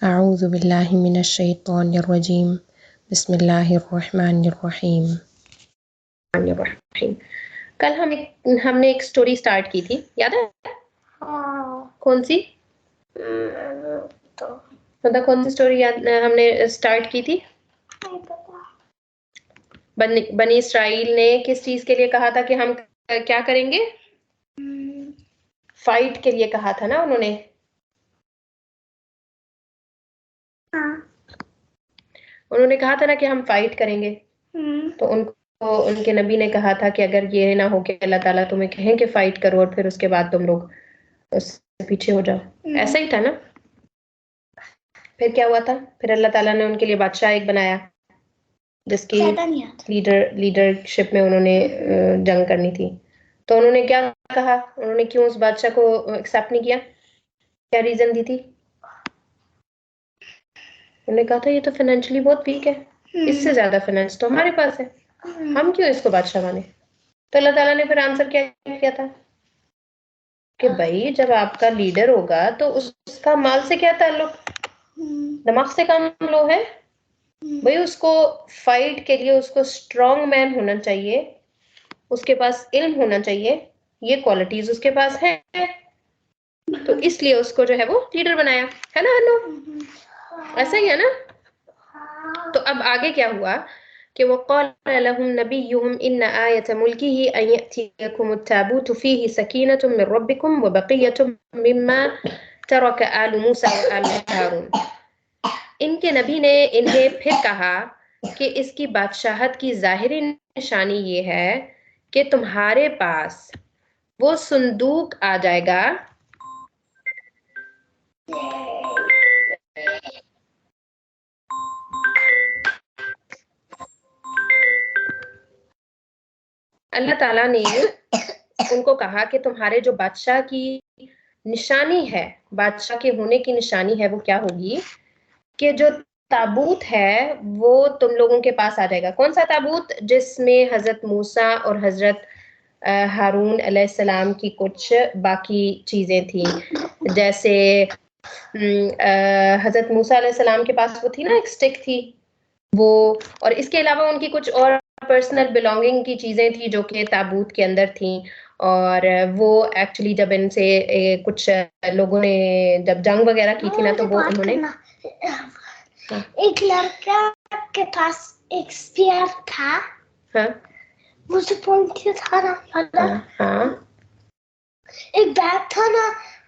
اعوذ باللہ من الشیطان الرجیم بسم اللہ الرحمن الرحیم. کل ہم نے ایک سٹوری سٹارٹ کی تھی، یاد ہے؟ کون سی؟ کون سی سٹوری ہم نے سٹارٹ کی تھی؟ بنی اسرائیل نے کس چیز کے لیے کہا تھا کہ ہم کیا کریں گے؟ فائٹ کے لیے کہا تھا نا انہوں نے. انہوں نے کہا تھا نا کہ ہم فائٹ کریں گے. تو ان کے نبی نے کہا تھا کہ اگر یہ نہ ہو کہ اللہ تعالیٰ تمہیں کہیں کہ فائٹ کرو اور پھر اس کے بعد تم لوگ اس سے پیچھے ہو جاؤ. ایسا ہی تھا نا. پھر کیا ہوا تھا؟ پھر اللہ تعالیٰ نے ان کے لیے بادشاہ ایک بنایا جس کی لیڈرشپ میں انہوں نے جنگ کرنی تھی. تو انہوں نے کیا کہا؟ انہوں نے کیوں اس بادشاہ کو ایکسیپٹ نہیں کیا؟ کیا ریزن دی تھی؟ انہوں نے کہا تھا یہ تو فائنینشلی بہت ویک ہے، اس سے زیادہ فائنینس تو ہمارے پاس ہے، ہم کیوں اس کو بادشاہ مانے؟ تو اللہ تعالیٰ نے پھر آنسر کیا تھا کہ بھائی جب آپ کا لیڈر ہوگا تو اس کا مال سے کیا تعلق، دماغ سے کام لو ہے بھائی. اس کو فائٹ کے لیے اس کو اسٹرانگ مین ہونا چاہیے، اس کے پاس علم ہونا چاہیے، یہ کوالٹیز اس کے پاس ہے. تو اس لیے اس کو جو ہے وہ لیڈر بنایا ہے نا. ہنو ایسا ہی ہے نا. تو اب آگے کیا ہوا کہ وقال لهم نبيهم إن آية ملكه أن يأتيكم التابوت فيه سكينة من ربكم وبقية مما ترك آل موسى وآل هارون. ان کے نبی نے انہیں پھر کہا کہ اس کی بادشاہت کی ظاہری نشانی یہ ہے کہ تمہارے پاس وہ صندوق آ جائے گا اللہ تعالیٰ نے ان کو کہا کہ تمہارے جو بادشاہ کی نشانی ہے، بادشاہ کے ہونے کی نشانی ہے، وہ کیا ہوگی کہ جو تابوت ہے وہ تم لوگوں کے پاس آ جائے گا. کون سا تابوت؟ جس میں حضرت موسیٰ اور حضرت ہارون علیہ السلام کی کچھ باقی چیزیں تھیں، جیسے حضرت موسیٰ علیہ السلام کے پاس وہ تھی نا ایک سٹک تھی وہ، اور اس کے علاوہ ان کی کچھ اور پرسنل بلونگنگ کی چیزیں تھیں جو کہ تابوت کے اندر تھیں. اور وہ ایکچولی جب ان سے کچھ لوگوں نے جب جنگ وغیرہ کی تھی نا تو وہ انہوں نے ایک لڑکا کے پاس ایک اسپیئر تھا. ہاں مجھے پوائنٹ تھا نا. ہاں ایک بیگ تھا نا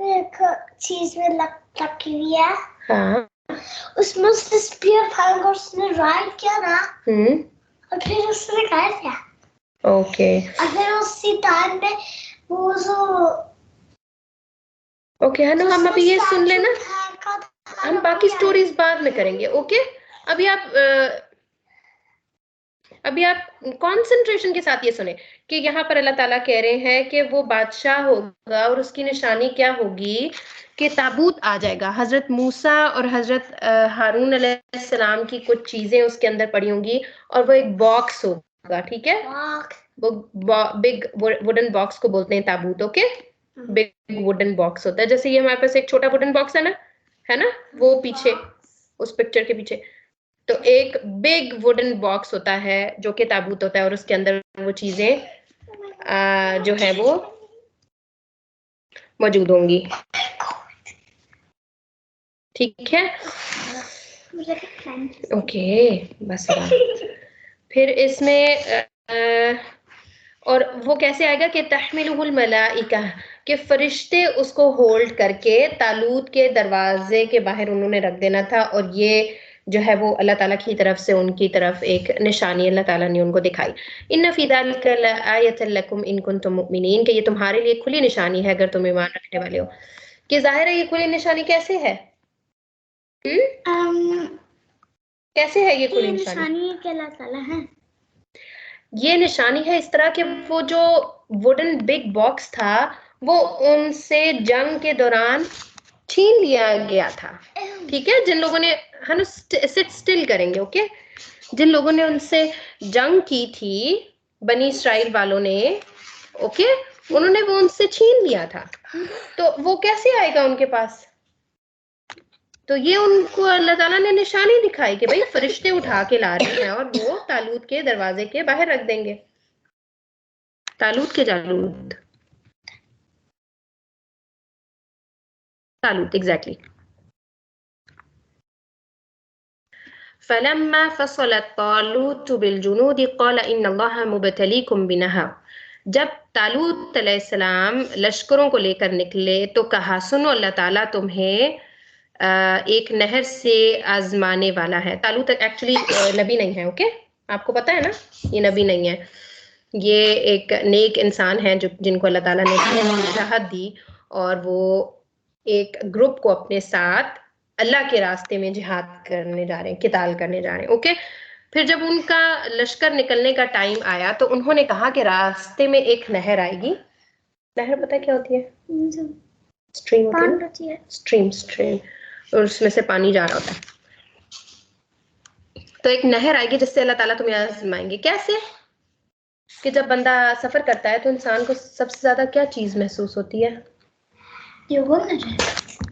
ایک چیز میں لکی ہوئی ہے. ہاں اس میں اس نے اسپیئر پھینکا اور اس نے رائڈ کیا نا اور پھر اس نے کہا کیا. اوکے اور پھر اسی ٹائم میں وہ جو اوکے ہے نا. ہم ابھی یہ سن لینا، ہم باقی سٹوریز بعد میں کریں گے. اوکے ابھی آپ کانسنٹریشن کے ساتھ یہ سنیں کہ یہاں پر اللہ تعالیٰ کہہ رہے ہیں کہ وہ بادشاہ ہوگا اور اس کی نشانی کیا ہوگی کہ تابوت آ جائے گا. حضرت موسیٰ اور حضرت ہارون علیہ السلام کی کچھ چیزیں اس کے اندر پڑی ہوں گی اور وہ ایک باکس ہوگا. ٹھیک ہے، وہ بگ ووڈن باکس کو بولتے ہیں تابوت. اوکے بگ ووڈن باکس ہوتا ہے، جیسے یہ ہمارے پاس ایک چھوٹا ووڈن باکس ہے نا وہ پیچھے اس پکچر کے پیچھے. تو ایک بگ ووڈن باکس ہوتا ہے جو کہ تابوت ہوتا ہے اور اس کے اندر وہ چیزیں جو ہے وہ موجود ہوں گی. ٹھیک ہے اوکے بس. پھر اس میں اور وہ کیسے آئے گا کہ تحملہ الملائکہ، کہ فرشتے اس کو ہولڈ کر کے تالوت کے دروازے کے باہر انہوں نے رکھ دینا تھا. اور یہ جو ہے وہ اللہ تعالیٰ کی طرف سے ان کی طرف ایک نشانی اللہ تعالیٰ نے ان کو دکھائی. ان فی ذلک لآیۃ لکم ان کنتم مؤمنین، کہ یہ تمہارے لیے کھلی نشانی ہے اگر تم ایمان رکھنے والے ہو. کہ ظاہر ہے یہ کھلی نشانی کیسے ہے؟ کیسے ہے یہ کھلی نشانی؟ کہ اللہ تعالیٰ ہے. یہ نشانی ہے اس طرح کہ وہ جو ووڈن بگ باکس تھا وہ ان سے جنگ کے دوران چھین لیا گیا تھا. ٹھیک ہے، جن لوگوں نے ہم سٹ سٹل کریں گے. اوکے جن لوگوں نے ان سے جنگ کی تھی بنی اسرائیل والوں نے، اوکے انہوں نے وہ ان سے چھین لیا تھا. تو وہ کیسے آئے گا ان کے پاس؟ تو یہ ان کو اللہ تعالیٰ نے نشانی دکھائی کہ بھائی فرشتے اٹھا کے لا رہے ہیں اور وہ تالوت کے دروازے کے باہر رکھ دیں گے. تالوت کے جالوت تالوت ایگزیکٹلی. فلما فصلت طالوت بالجنود قال ان اللہ مبتلیکم بنہر. جب طالوت علیہ السلام لشکروں کو لے کر نکلے تو کہا سنو اللہ تعالیٰ تمہیں ایک نہر سے آزمانے والا ہے. طالوت ایکچولی نبی نہیں ہے. اوکے آپ کو پتا ہے نا یہ نبی نہیں ہے, یہ ایک نیک انسان ہے جن کو اللہ تعالیٰ نے راحت دی اور وہ ایک گروپ کو اپنے ساتھ اللہ کے راستے میں جہاد کرنے جا رہے ہیں, قتال کرنے جا رہے ہیں. اوکے پھر جب ان کا لشکر نکلنے کا ٹائم آیا تو انہوں نے کہا کہ راستے میں ایک نہر آئے گی. نہر پتہ کیا ہوتی ہے؟ اسٹریم ہوتی ہے. اسٹریم اور اس میں سے پانی جا رہا ہوتا ہے. تو ایک نہر آئے گی جس سے اللہ تعالیٰ تمہیں آزمائیں گے. کیسے کہ جب بندہ سفر کرتا ہے تو انسان کو سب سے زیادہ کیا چیز محسوس ہوتی ہے؟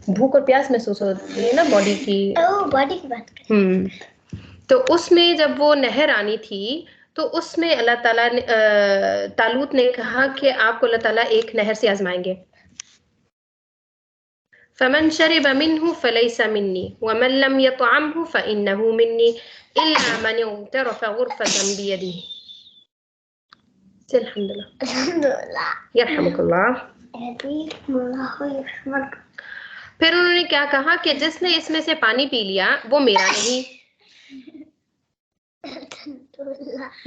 بھوک اور پیاس محسوس ہوتی ہے نا باڈی کی. باڈی کی بات کریں. تو اس میں جب وہ نہر آنی تھی تو اس میں اللہ تعالیٰ نے طالوت نے کہا کہ آپ کو اللہ تعالیٰ ایک نہر سے آزمائیں گے. فمن شرب منه فليس مني ومن لم يطعمه فإنه مني إلا من اغترف غرفة بيده. الحمد لله يرحمك الله. پھر انہوں نے کیا کہا کہ جس نے اس میں سے پانی پی لیا وہ میرا نہیں.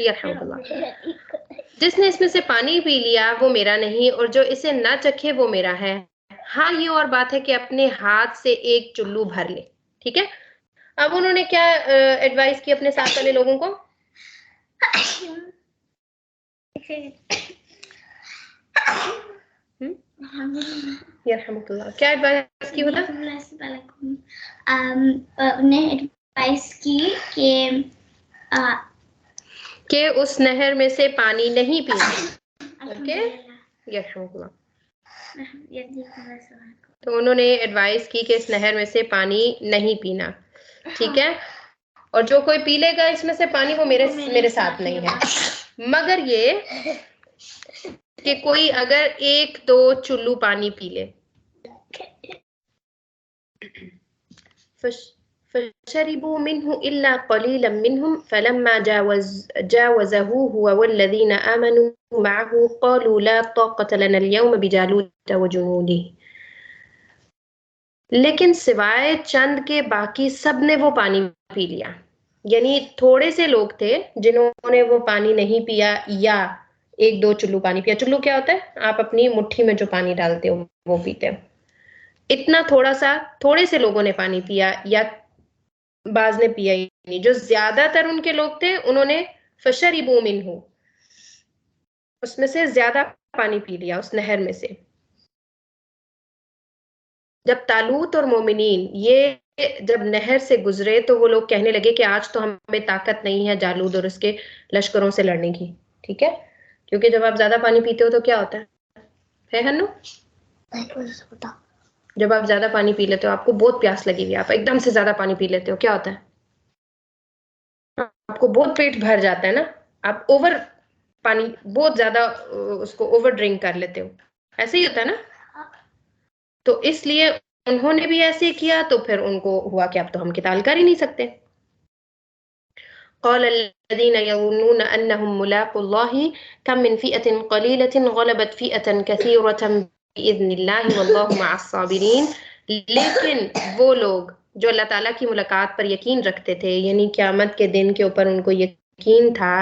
یرحمک اللہ. جس نے اس میں سے پانی پی لیا وہ میرا نہیں اور جو اسے نہ چکھے وہ میرا ہے. ہاں یہ اور بات ہے کہ اپنے ہاتھ سے ایک چلو بھر لے. ٹھیک ہے. اب انہوں نے کیا ایڈوائز کی اپنے ساتھ والے لوگوں کو؟ یرحمک اللہ. کیا ایڈوائز کی ہوتا؟ نے ایڈوائز کی کہ اس نہر میں سے پانی نہیں پینا. اوکے یرحمک اللہ. تو انہوں نے ایڈوائز کی کہ اس نہر میں سے پانی نہیں پینا. ٹھیک ہے. اور جو کوئی پی لے گا اس میں سے پانی وہ میرے ساتھ نہیں ہے, مگر یہ کہ کوئی اگر ایک دو چلو پانی پی لے. فشربوا منه إلا قليلا منهم فلما جاوزه هو والذين آمنوا معه قالوا لا طاقة لنا اليوم بجالوت وجنوده. لیکن سوائے چند کے باقی سب نے وہ پانی پی لیا. یعنی تھوڑے سے لوگ تھے جنہوں نے وہ پانی نہیں پیا یا ایک دو چلو پانی پیا. چلو کیا ہوتا ہے؟ آپ اپنی مٹھی میں جو پانی ڈالتے ہو وہ پیتے ہو. اتنا تھوڑے سے لوگوں نے پانی پیا یا بعض نے پیا ہی نہیں. جو زیادہ تر ان کے لوگ تھے انہوں نے فشربوا منہ, اس میں سے زیادہ پانی پی لیا اس نہر میں سے. جب طالوت اور مومنین یہ جب نہر سے گزرے تو وہ لوگ کہنے لگے کہ آج تو ہمیں طاقت نہیں ہے جالوت اور اس کے لشکروں سے لڑنے کی. ٹھیک ہے. کیونکہ جب آپ زیادہ پانی پیتے ہو تو کیا ہوتا ہے ہنو؟ جب آپ زیادہ پانی پی لیتے ہو آپ کو بہت پیاس لگی ہوئی, آپ ایک دم سے زیادہ پانی پی لیتے ہو, کیا ہوتا ہے؟ آپ کو بہت پیٹ بھر جاتا ہے نا, آپ اوور پانی بہت زیادہ اس کو اوور ڈرنک کر لیتے ہو. ایسے ہی ہوتا ہے نا. تو اس لیے انہوں نے بھی ایسے کیا تو پھر ان کو ہوا کہ اب تو ہم قتال کر ہی نہیں سکتے. قال الذين يظنون انهم ملاقو الله كم من فئة قليلة غلبت فئة كثيرة بإذن الله والله مع الصابرين. لیکن وہ لوگ جو اللہ تعالیٰ کی ملاقات پر یقین رکھتے تھے, یعنی قیامت کے دن کے اوپر ان کو یقین تھا,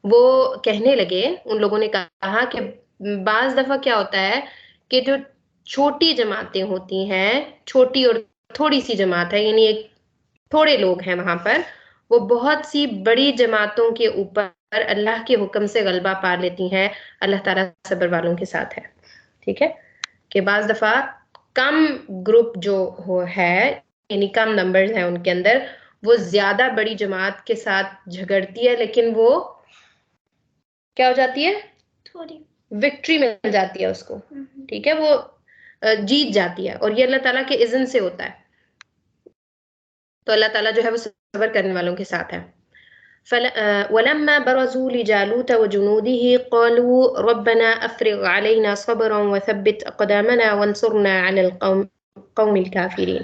وہ کہنے لگے, ان لوگوں نے کہا کہ بعض دفعہ کیا ہوتا ہے کہ جو چھوٹی جماعتیں ہوتی ہیں, چھوٹی اور تھوڑی سی جماعت ہے, یعنی ایک تھوڑے لوگ ہیں وہاں پر, وہ بہت سی بڑی جماعتوں کے اوپر اللہ کے حکم سے غلبہ پا لیتی ہیں. اللہ تعالیٰ صبر والوں کے ساتھ ہے. ٹھیک ہے. کہ بعض دفعہ کم گروپ جو ہے یعنی کم نمبرز ہیں ان کے اندر, وہ زیادہ بڑی جماعت کے ساتھ جھگڑتی ہے لیکن وہ کیا ہو جاتی ہے؟ تھوڑی وکٹری مل جاتی ہے اس کو. ٹھیک ہے. وہ جیت جاتی ہے, اور یہ اللہ تعالیٰ کے اذن سے ہوتا ہے. تو اللہ تعالیٰ جو ہے وہ صبر کرنے والوں کے ساتھ ہے. وَلَمَّا بَرَزُوا لِجَالُوتَ وَجُنُودِهِ قَالُوا رَبَّنَا أَفْرِغْ عَلَيْنَا صَبْرًا وَثَبِّتْ أَقْدَامَنَا وَانصُرْنَا عَلَى الْقَوْمِ الْكَافِرِينَ.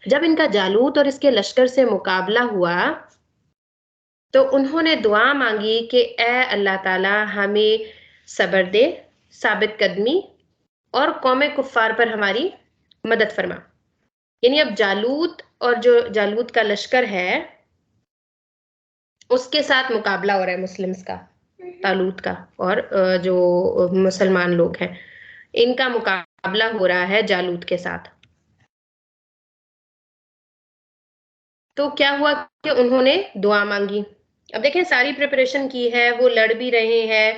جب ان کا جالوت اور اس کے لشکر سے مقابلہ ہوا تو انہوں نے دعا مانگی کہ اے اللہ تعالیٰ ہمیں صبر دے، ثابت قدمی اور قوم کفار پر ہماری مدد فرما. یعنی اب جالوت اور جو جالوت کا لشکر ہے اس کے ساتھ مقابلہ ہو رہا ہے مسلمز کا، طالوت کا، اور جو مسلمان لوگ ہیں ان کا مقابلہ ہو رہا ہے جالوت کے ساتھ. تو کیا ہوا کہ انہوں نے دعا مانگی. اب دیکھیں ساری پریپریشن کی ہے، وہ لڑ بھی رہے ہیں،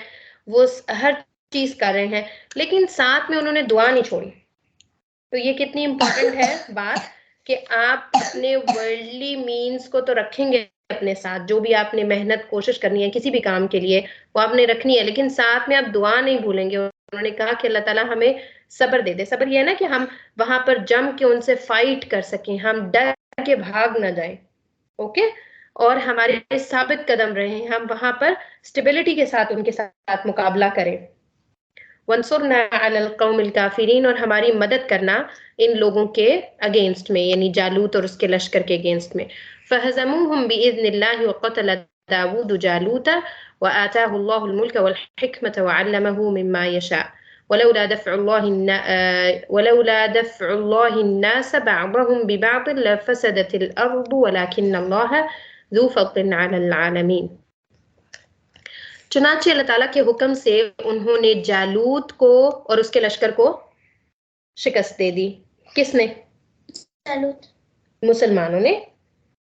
وہ ہر چیز کر رہے ہیں، لیکن ساتھ میں انہوں نے دعا نہیں چھوڑی. تو یہ کتنی امپورٹنٹ ہے بات کہ آپ اپنے ورلڈلی مینز کو تو رکھیں گے اپنے ساتھ، جو بھی آپ نے محنت کوشش کرنی ہے کسی بھی کام کے لیے وہ آپ نے رکھنی ہے، لیکن ساتھ میں آپ دعا نہیں بھولیں گے. انہوں نے کہا کہ اللہ تعالیٰ ہمیں صبر دے دے. صبر یہ ہے نا کہ ہم وہاں پر جم کے ان سے فائٹ کر سکیں، ہم ڈر کے بھاگ نہ جائیں، اوکے، اور ہمارے ثابت قدم رہیں، ہم وہاں پر اسٹیبلٹی کے ساتھ ان کے ساتھ مقابلہ کریں. وانصرنا علی القوم الکافرین، اور ہماری مدد کرنا ان لوگوں کے اگینسٹ میں، یعنی جالوت اور اس کے لشکر کے اگینسٹ میں. فہزموہم بإذن اللہ وقتل داود جالوت وآتاہ اللہ الملک والحکمت وعلمہ مما یشاء ولولا دفع اللہ الناس بعضهم ببعض لفسدت الارض ولكن اللہ ذو فضل علی العالمین. چنانچہ اللہ تعالیٰ کے حکم سے انہوں نے جالوت کو اور اس کے لشکر کو شکست دے دی. کس نے؟ جالوت. مسلمانوں نے.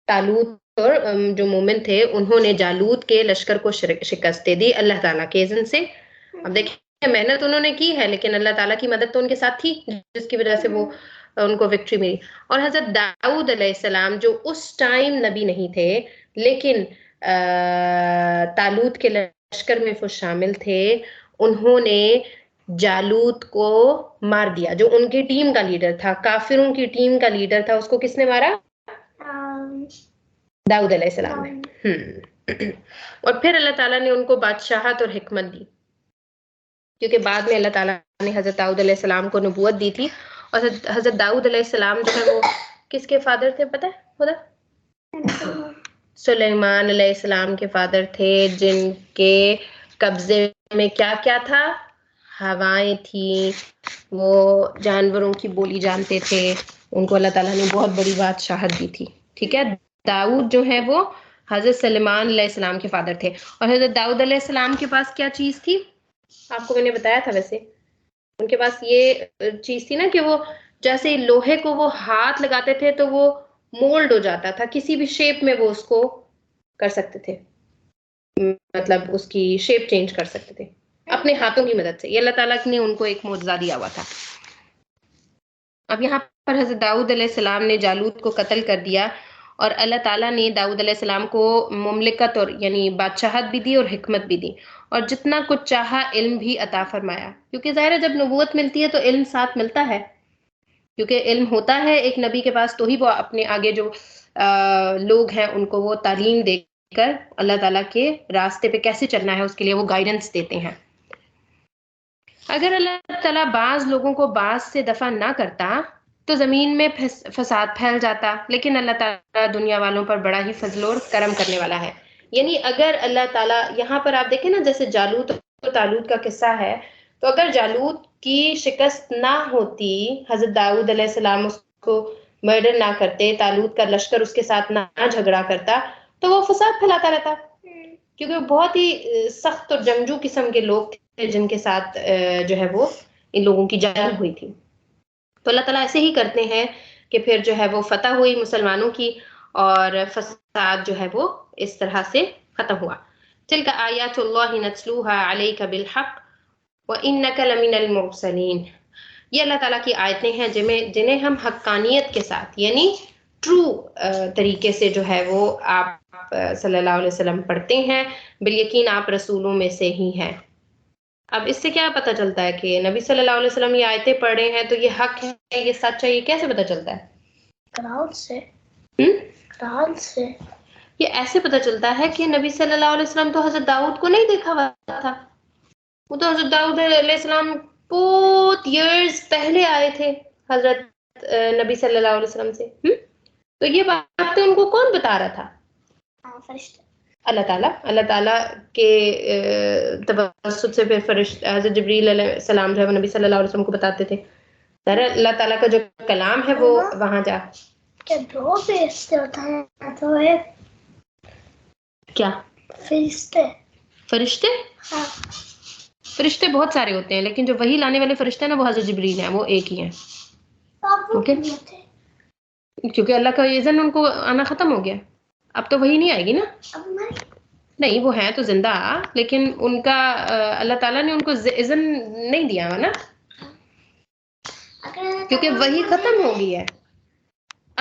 طالوت اور جو مومن تھے انہوں نے جالوت کے لشکر کو شکست دے دی اللہ تعالیٰ کے اذن سے. اب دیکھیں محنت انہوں نے کی ہے لیکن اللہ تعالیٰ کی مدد تو ان کے ساتھ تھی جس کی وجہ سے وہ ان کو وکٹری ملی. اور حضرت داؤد علیہ السلام جو اس ٹائم نبی نہیں تھے لیکن طالوت کے لشکر میں وہ شامل تھے، انہوں نے جالوت کو مار دیا. جو ان کی ٹیم کا لیڈر تھا، کافروں کی ٹیم کا لیڈر تھا، اس کو کس نے مارا؟ داؤد علیہ السلام نے. اور پھر اللہ تعالیٰ نے ان کو بادشاہت اور حکمت دی، کیونکہ بعد میں اللہ تعالیٰ نے حضرت داؤد علیہ السلام کو نبوت دی تھی. اور حضرت داؤد علیہ السلام جو ہے وہ کس کے فادر تھے پتہ ہے خدا؟ سلیمان علیہ السلام کے فادر تھے، جن کے قبضے میں کیا کیا تھا؟ ہوائیں تھیں، وہ جانوروں کی بولی جانتے تھے، ان کو اللہ تعالیٰ نے بہت بڑی بادشاہت دی تھی. ٹھیک ہے، داؤد جو ہے وہ حضرت سلیمان علیہ السلام کے فادر تھے. اور حضرت داؤد علیہ السلام کے پاس کیا چیز تھی؟ آپ کو میں نے بتایا تھا، ویسے ان کے پاس یہ چیز تھی نا کہ وہ جیسے لوہے کو وہ ہاتھ لگاتے تھے تو وہ مولڈ ہو جاتا تھا، کسی بھی شیپ میں وہ اس کو کر سکتے تھے، مطلب اس کی شیپ چینج کر سکتے تھے اپنے ہاتھوں کی مدد سے. یہ اللہ تعالیٰ نے ان کو ایک معجزہ دیا ہوا تھا. اب یہاں پر حضرت داؤد علیہ السلام نے جالوت کو قتل کر دیا اور اللہ تعالیٰ نے داؤد علیہ السلام کو مملکت اور یعنی بادشاہت بھی دی اور حکمت بھی دی، اور جتنا کچھ چاہا علم بھی عطا فرمایا. کیونکہ ظاہر ہے جب نبوت ملتی ہے تو علم ساتھ ملتا ہے، کیونکہ علم ہوتا ہے ایک نبی کے پاس تو ہی وہ اپنے آگے جو لوگ ہیں ان کو وہ تعلیم دے کر اللہ تعالیٰ کے راستے پہ کیسے چلنا ہے اس کے لیے وہ گائیڈنس دیتے ہیں. اگر اللہ تعالیٰ بعض لوگوں کو بعض سے دفع نہ کرتا تو زمین میں فساد پھیل جاتا، لیکن اللہ تعالیٰ دنیا والوں پر بڑا ہی فضل اور کرم کرنے والا ہے. یعنی اگر اللہ تعالیٰ یہاں پر آپ دیکھیں نا جیسے جالوت اور طالوت کا قصہ ہے، تو اگر جالوت کی شکست نہ ہوتی، حضرت داؤد علیہ السلام اس کو مرڈر نہ کرتے، طالوت کا لشکر اس کے ساتھ نہ جھگڑا کرتا، تو وہ فساد پھیلاتا رہتا، کیونکہ وہ بہت ہی سخت اور جنگجو قسم کے لوگ تھے جن کے ساتھ جو ہے وہ ان لوگوں کی جنگ ہوئی تھی. تو اللہ تعالیٰ ایسے ہی کرتے ہیں کہ پھر جو ہے وہ فتح ہوئی مسلمانوں کی اور فساد جو ہے وہ اس طرح سے ختم ہوا. تلک آیات اللہ نتلوها علیک بالحق وانک لمن المرسلین. یہ اللہ تعالیٰ کی آیتیں ہیں جنہیں ہم حقانیت کے ساتھ یعنی ٹرو طریقے سے جو ہے وہ آپ صلی اللہ علیہ وسلم پڑھتے ہیں، بالیقین آپ رسولوں میں سے ہی ہیں. اب اس سے کیا پتہ چلتا ہے کہ نبی صلی اللہ علیہ وسلم یہ آیتیں پڑھ رہے ہیں تو یہ حق ہے، یہ سچ ہے، یہ کیسے پتہ چلتا ہے؟ کراؤڈ سے. قرآن سے یہ ایسے پتہ چلتا ہے کہ نبی صلی اللہ علیہ وسلم تو حضرت داؤد کو نہیں دیکھا ہوا تھا. وہ تو حضرت داؤد علیہ السلام بہت ایئرز پہلے آئے تھے حضرت نبی صلی اللہ علیہ وسلم سے. تو یہ باتیں ان کو کون بتا رہا تھا؟ فرشتے. اللہ تعالیٰ کے توسط سے پھر فرشتہ حضرت جبریل علیہ السلام جو ہے وہ نبی صلی اللہ علیہ وسلم کو بتاتے تھے. اللہ تعالیٰ کا جو کلام ہے وہ وہاں جا کیا دو فرشتے ہوتا ہے تو ایک کیا فرشتے ہاں فرشتے بہت سارے ہوتے ہیں لیکن جو وہی لانے والے فرشتے ہیں نا وہ حضرت جبریل ہیں, وہ ایک ہی ہیں. اوکے کیونکہ اللہ کا اذن ان کو آنا ختم ہو گیا, اب تو وہی نہیں آئے گی نا. نہیں وہ ہیں تو زندہ لیکن ان کا اللہ تعالیٰ نے ان کو اذن نہیں دیا نا کیونکہ وہی ختم ہو گئی ہے.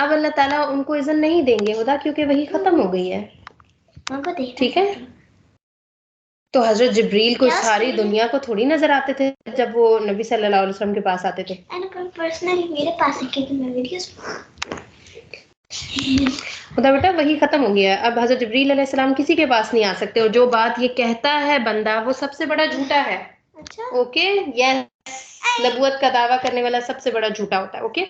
اب اللہ تعالیٰ ان کو اذن نہیں دیں گے خدا کیونکہ وہی ختم ہو گئی ہے. ٹھیک ہے تو حضرت جبریل کو ساری دنیا کو تھوڑی نظر آتے تھے جب وہ نبی صلی اللہ علیہ وسلم کے پاس آتے تھے. پرسنلی میرے پاس میں ویڈیوز خدا بیٹا وہی ختم ہو گیا. اب حضرت جبریل علیہ السلام کسی کے پاس نہیں آ سکتے اور جو بات یہ کہتا ہے بندہ وہ سب سے بڑا جھوٹا ہے. اوکے یس نبوت کا دعویٰ کرنے والا سب سے بڑا جھوٹا ہوتا ہے. اوکے